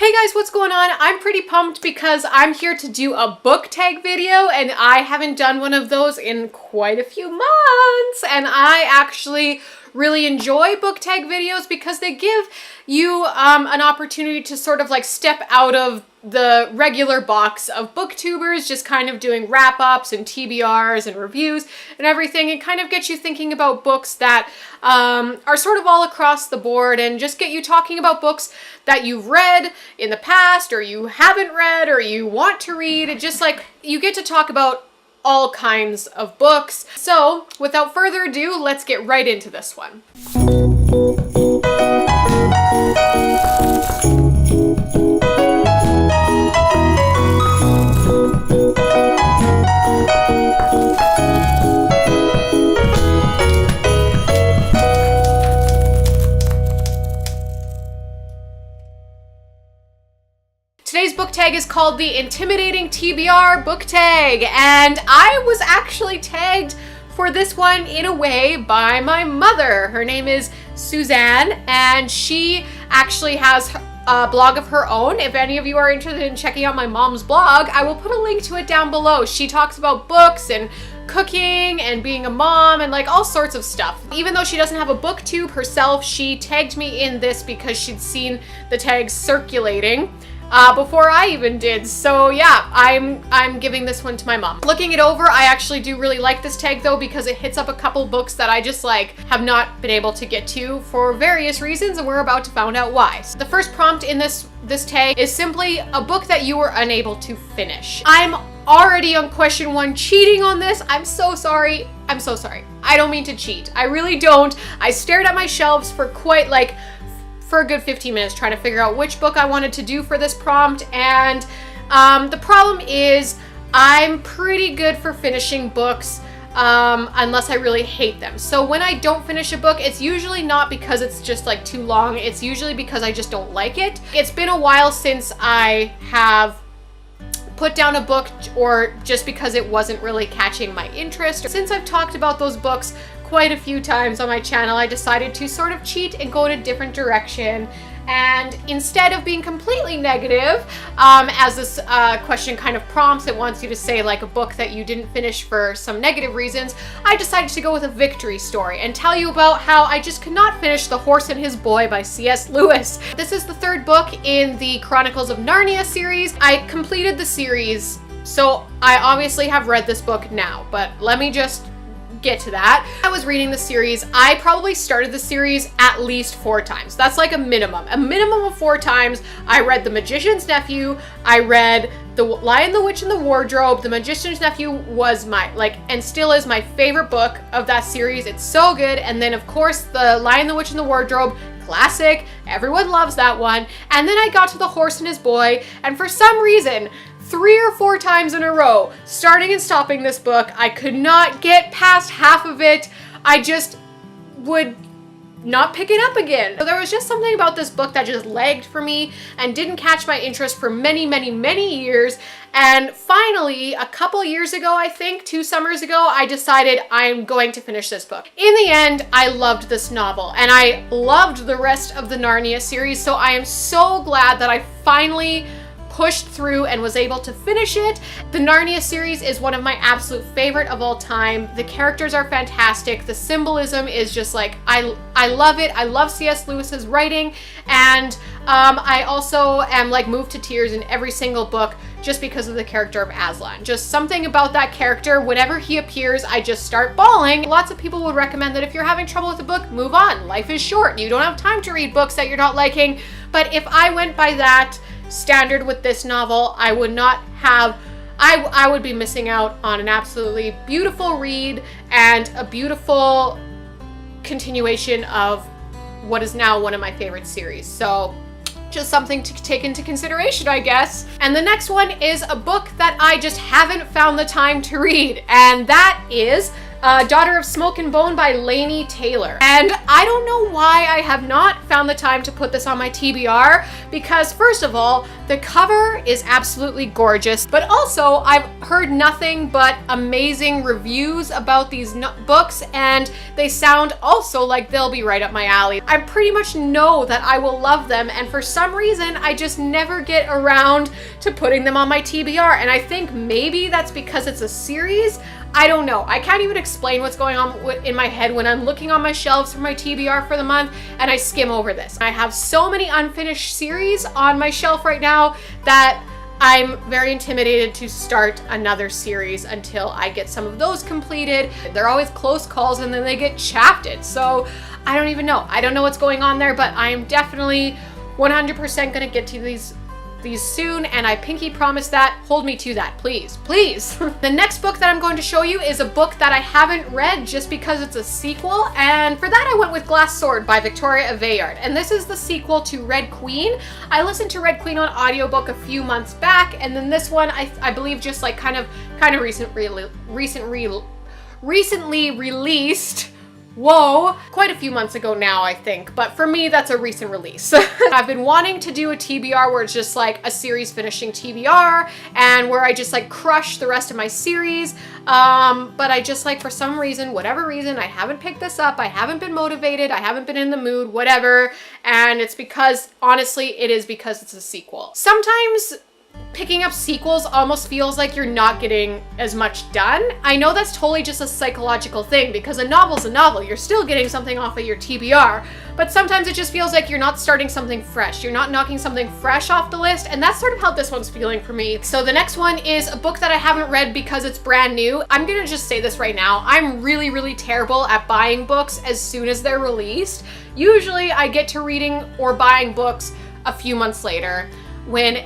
Hey guys, what's going on? I'm pretty pumped because I'm here to do a book tag video, and I haven't done one of those in quite a few months. And I actually really enjoy book tag videos because they give you an opportunity to sort of like step out of the regular box of booktubers, just kind of doing wrap-ups and TBRs and reviews and everything, and kind of get you thinking about books that are sort of all across the board, and just get you talking about books that you've read in the past or you haven't read or you want to read. It just like you get to talk about all kinds of books. So without further ado, let's get right into this one. Today's book tag is called the Intimidating TBR Book Tag, and I was actually tagged for this one in a way by my mother. Her name is Suzanne, and she actually has a blog of her own. If any of you are interested in checking out my mom's blog, I will put a link to it down below. She talks about books and cooking and being a mom and like all sorts of stuff. Even though she doesn't have a booktube herself, she tagged me in this because she'd seen the tags circulating before I even did. So yeah, I'm giving this one to my mom. Looking it over, I actually do really like this tag though, because it hits up a couple books that I just like have not been able to get to for various reasons, and we're about to find out why. So the first prompt in this tag is simply a book that you were unable to finish. I'm already on question 1 cheating on this. I'm so sorry. I'm so sorry. I don't mean to cheat. I really don't. I stared at my shelves for for a good 15 minutes trying to figure out which book I wanted to do for this prompt, and the problem is I'm pretty good for finishing books unless I really hate them. So when I don't finish a book, it's usually not because it's just like too long, it's usually because I just don't like it. It's been a while since I have put down a book, or just because it wasn't really catching my interest. Since I've talked about those books quite a few times on my channel, I decided to sort of cheat and go in a different direction. And instead of being completely negative, as this question kind of prompts, it wants you to say like a book that you didn't finish for some negative reasons, I decided to go with a victory story and tell you about how I just could not finish The Horse and His Boy by C.S. Lewis. This is the 3rd book in the Chronicles of Narnia series. I completed the series, so I obviously have read this book now, but let me just get to that. I was reading the series. I probably started the series at least 4 times. That's like a minimum of 4 times. I read The Magician's Nephew. I read The Lion, the Witch, and the Wardrobe. The Magician's Nephew was my, and still is my favorite book of that series. It's so good. And then of course, The Lion, the Witch, and the Wardrobe, classic. Everyone loves that one. And then I got to The Horse and His Boy, and for some reason, 3 or 4 times in a row, starting and stopping this book, I could not get past half of it. I just would not pick it up again. So there was just something about this book that just lagged for me and didn't catch my interest for many, many, many years. And finally, a couple years ago, I think 2 summers ago, I decided I'm going to finish this book. In the end, I loved this novel, and I loved the rest of the Narnia series. So I am so glad that I finally pushed through and was able to finish it. The Narnia series is one of my absolute favorite of all time. The characters are fantastic. The symbolism is just like, I love it. I love C.S. Lewis's writing, and I also am like moved to tears in every single book just because of the character of Aslan. Just something about that character, whenever he appears, I just start bawling. Lots of people would recommend that if you're having trouble with a book, move on. Life is short. You don't have time to read books that you're not liking. But if I went by that standard with this novel, I would not have, I would be missing out on an absolutely beautiful read and a beautiful continuation of what is now one of my favorite series. So just something to take into consideration, I guess. And the next one is a book that I just haven't found the time to read, and that is Daughter of Smoke and Bone by Laini Taylor. And I don't know why I have not found the time to put this on my TBR, because first of all, The cover is absolutely gorgeous, but also I've heard nothing but amazing reviews about these books, and they sound also like they'll be right up my alley. I pretty much know that I will love them, and for some reason I just never get around to putting them on my TBR, and I think maybe that's because it's a series. I don't know. I can't even explain what's going on in my head when I'm looking on my shelves for my TBR for the month and I skim over this. I have so many unfinished series on my shelf right now that I'm very intimidated to start another series until I get some of those completed. They're always close calls and then they get shafted. So I don't even know. I don't know what's going on there, but I am definitely 100% gonna get to these soon, and I pinky promise that. Hold me to that, please, please. The next book that I'm going to show you is a book that I haven't read just because it's a sequel, and for that I went with Glass Sword by Victoria Aveyard, and this is the sequel to Red Queen. I listened to Red Queen on audiobook a few months back, and then this one I believe just like kind of recently released. Whoa, quite a few months ago now, I think, but for me, that's a recent release. I've been wanting to do a TBR where it's just like a series finishing TBR and where I just like crush the rest of my series, but I just like, for some reason, whatever reason, I haven't picked this up, I haven't been motivated, I haven't been in the mood, whatever, and it's because, honestly, it is because it's a sequel. Sometimes picking up sequels almost feels like you're not getting as much done. I know that's totally just a psychological thing because a novel's a novel. You're still getting something off of your TBR, but sometimes it just feels like you're not starting something fresh. You're not knocking something fresh off the list, and that's sort of how this one's feeling for me. So the next one is a book that I haven't read because it's brand new. I'm gonna just say this right now. I'm really, really terrible at buying books as soon as they're released. Usually I get to reading or buying books a few months later, when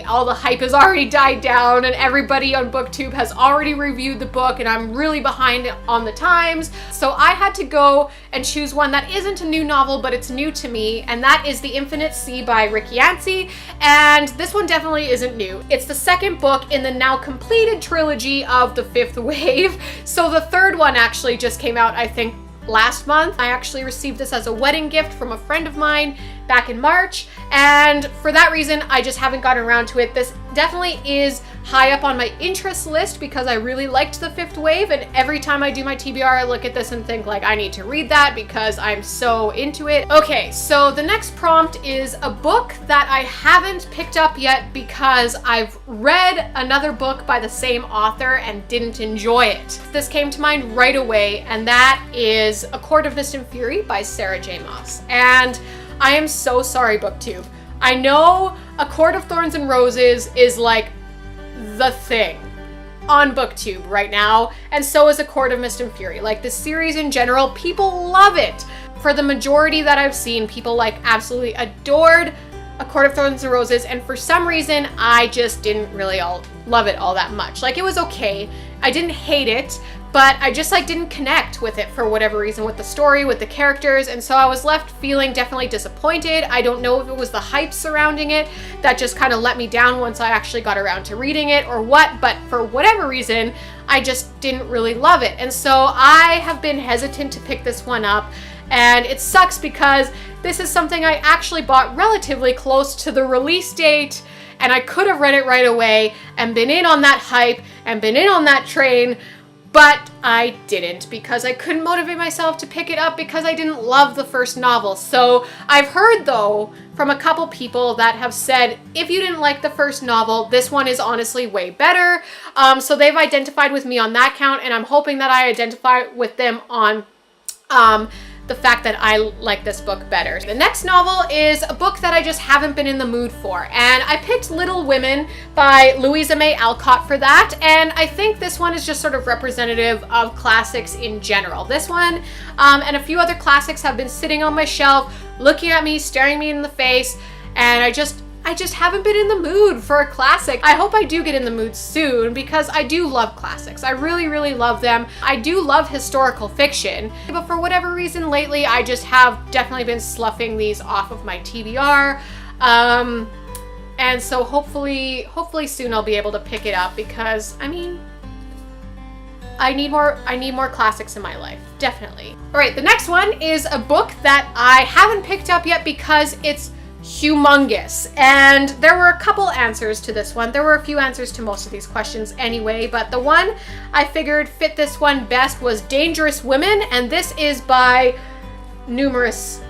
all the hype has already died down and everybody on BookTube has already reviewed the book and I'm really behind on the times. So I had to go and choose one that isn't a new novel, but it's new to me, and that is The Infinite Sea by Rick Yancey, and this one definitely isn't new. It's the second book in the now completed trilogy of The Fifth Wave. So the third one actually just came out, I think, last month. I actually received this as a wedding gift from a friend of mine back in March, and for that reason I just haven't gotten around to it. This definitely is high up on my interest list because I really liked The Fifth Wave, and every time I do my TBR I look at this and think like I need to read that because I'm so into it. Okay, so the next prompt is a book that I haven't picked up yet because I've read another book by the same author and didn't enjoy it. This came to mind right away, and that is A Court of Mist and Fury by Sarah J. Maas. And I am so sorry, BookTube. I know A Court of Thorns and Roses is like the thing on BookTube right now, and so is A Court of Mist and Fury. Like, the series in general, people love it. For the majority that I've seen, people like absolutely adored A Court of Thorns and Roses, and for some reason, I just didn't really love it all that much. Like, it was okay. I didn't hate it, but I just like didn't connect with it for whatever reason, with the story, with the characters, and so I was left feeling definitely disappointed. I don't know if it was the hype surrounding it that just kind of let me down once I actually got around to reading it or what, but for whatever reason, I just didn't really love it. And so I have been hesitant to pick this one up, and it sucks because this is something I actually bought relatively close to the release date, and I could have read it right away and been in on that hype and been in on that train, but I didn't because I couldn't motivate myself to pick it up because I didn't love the first novel. So I've heard, though, from a couple people that have said, if you didn't like the first novel, this one is honestly way better. So they've identified with me on that count, and I'm hoping that I identify with them on the fact that I like this book better. The next novel is a book that I just haven't been in the mood for, and I picked Little Women by Louisa May Alcott for that, and I think this one is just sort of representative of classics in general. This one and a few other classics have been sitting on my shelf, looking at me, staring me in the face, and I just haven't been in the mood for a classic. I hope I do get in the mood soon because I do love classics. I really, really love them. I do love historical fiction, but for whatever reason lately, I just have definitely been sloughing these off of my TBR. And so hopefully soon I'll be able to pick it up because, I mean, I need more classics in my life, definitely. All right, the next one is a book that I haven't picked up yet because it's humongous. And there were a couple answers to this one. There were a few answers to most of these questions anyway, but the one I figured fit this one best was Dangerous Women, and this is by numerous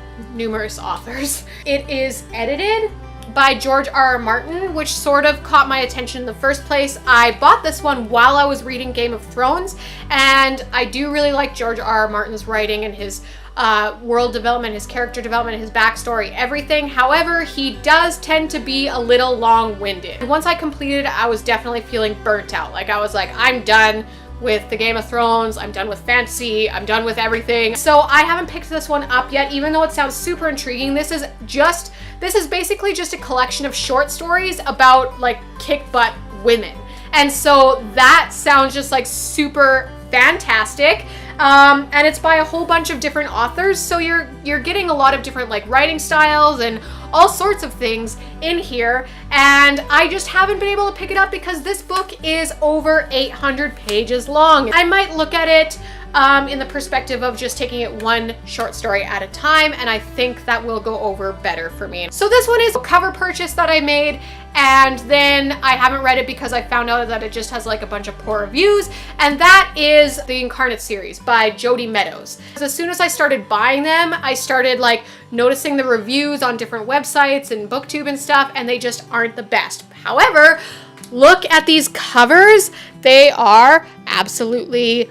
authors. It is edited by George R.R. Martin, which sort of caught my attention in the first place. I bought this one while I was reading Game of Thrones, and I do really like George R.R. Martin's writing and his world development, his character development, his backstory, everything. However, he does tend to be a little long-winded. Once I completed it, I was definitely feeling burnt out. Like, I was like, I'm done with the Game of Thrones, I'm done with fantasy, I'm done with everything. So I haven't picked this one up yet, even though it sounds super intriguing. This is basically just a collection of short stories about like kick-butt women. And so that sounds just like super fantastic. And it's by a whole bunch of different authors, so you're getting a lot of different like writing styles and all sorts of things in here, and I just haven't been able to pick it up because this book is over 800 pages long. I might look at it in the perspective of just taking it one short story at a time, and I think that will go over better for me. So this one is a cover purchase that I made, and then I haven't read it because I found out that it just has like a bunch of poor reviews, and that is the Incarnate series by Jody Meadows. As soon as I started buying them, I started like noticing the reviews on different websites and BookTube and stuff, and they just aren't the best. However, look at these covers. They are absolutely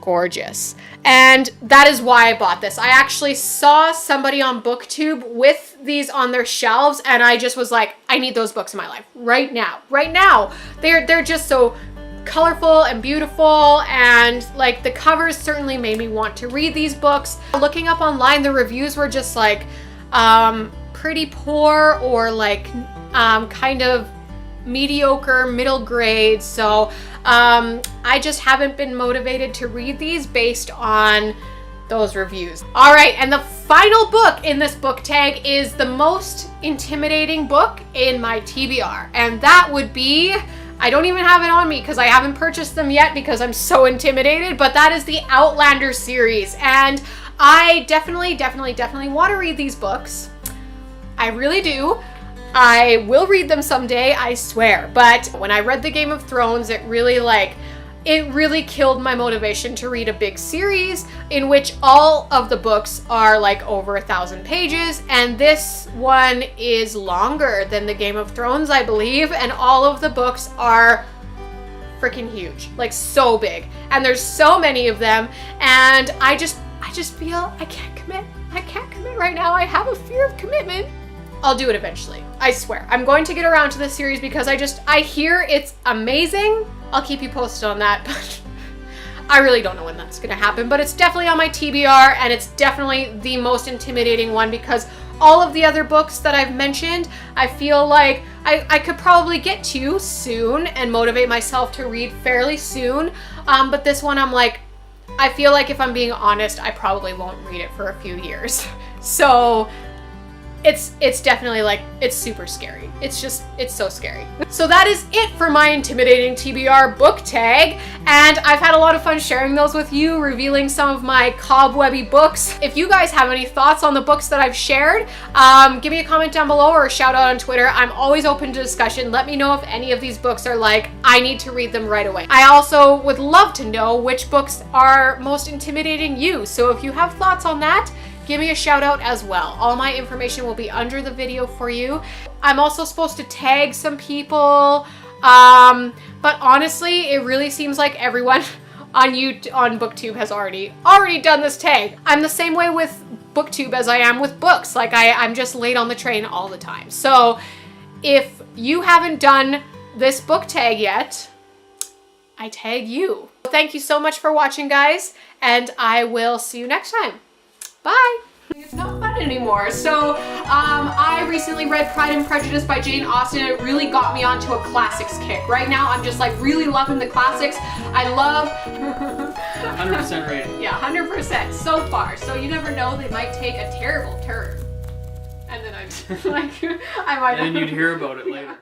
gorgeous. And that is why I bought this. I actually saw somebody on BookTube with these on their shelves, and I just was like, I need those books in my life right now. Right now. They're just so colorful and beautiful, and like the covers certainly made me want to read these books. Looking up online, the reviews were just like pretty poor or like kind of mediocre, middle grade. So I just haven't been motivated to read these based on those reviews. All right, and the final book in this book tag is the most intimidating book in my TBR, and that would be, I don't even have it on me because I haven't purchased them yet because I'm so intimidated, but that is the Outlander series, and I definitely want to read these books. I really do. I will read them someday, I swear. But when I read the Game of Thrones, it really killed my motivation to read a big series in which all of the books are like over 1,000 pages, and this one is longer than the Game of Thrones, I believe, and all of the books are freaking huge, like so big, and there's so many of them, and I just feel I can't commit right now. I have a fear of commitment. I'll do it eventually. I swear. I'm going to get around to this series because I hear it's amazing. I'll keep you posted on that, but I really don't know when that's gonna happen, but it's definitely on my TBR, and it's definitely the most intimidating one because all of the other books that I've mentioned, I feel like I could probably get to soon and motivate myself to read fairly soon, but this one I'm like, I feel like if I'm being honest, I probably won't read it for a few years. So it's definitely like, it's super scary. It's so scary. So that is it for my intimidating TBR book tag, and I've had a lot of fun sharing those with you, revealing some of my cobwebby books. If you guys have any thoughts on the books that I've shared, give me a comment down below or a shout out on Twitter. I'm always open to discussion. Let me know if any of these books are like, I need to read them right away. I also would love to know which books are most intimidating you. So if you have thoughts on that, give me a shout out as well. All my information will be under the video for you. I'm also supposed to tag some people, but honestly, it really seems like everyone on BookTube has already done this tag. I'm the same way with BookTube as I am with books. Like I'm just late on the train all the time. So if you haven't done this book tag yet, I tag you. Thank you so much for watching, guys, and I will see you next time. Bye! It's not fun anymore. So I recently read Pride and Prejudice by Jane Austen. It really got me onto a classics kick. Right now I'm just like really loving the classics. I love 100% rating. Yeah, 100% so far. So you never know, they might take a terrible turn. And then I'm like, I might. And then you'd hear about it later.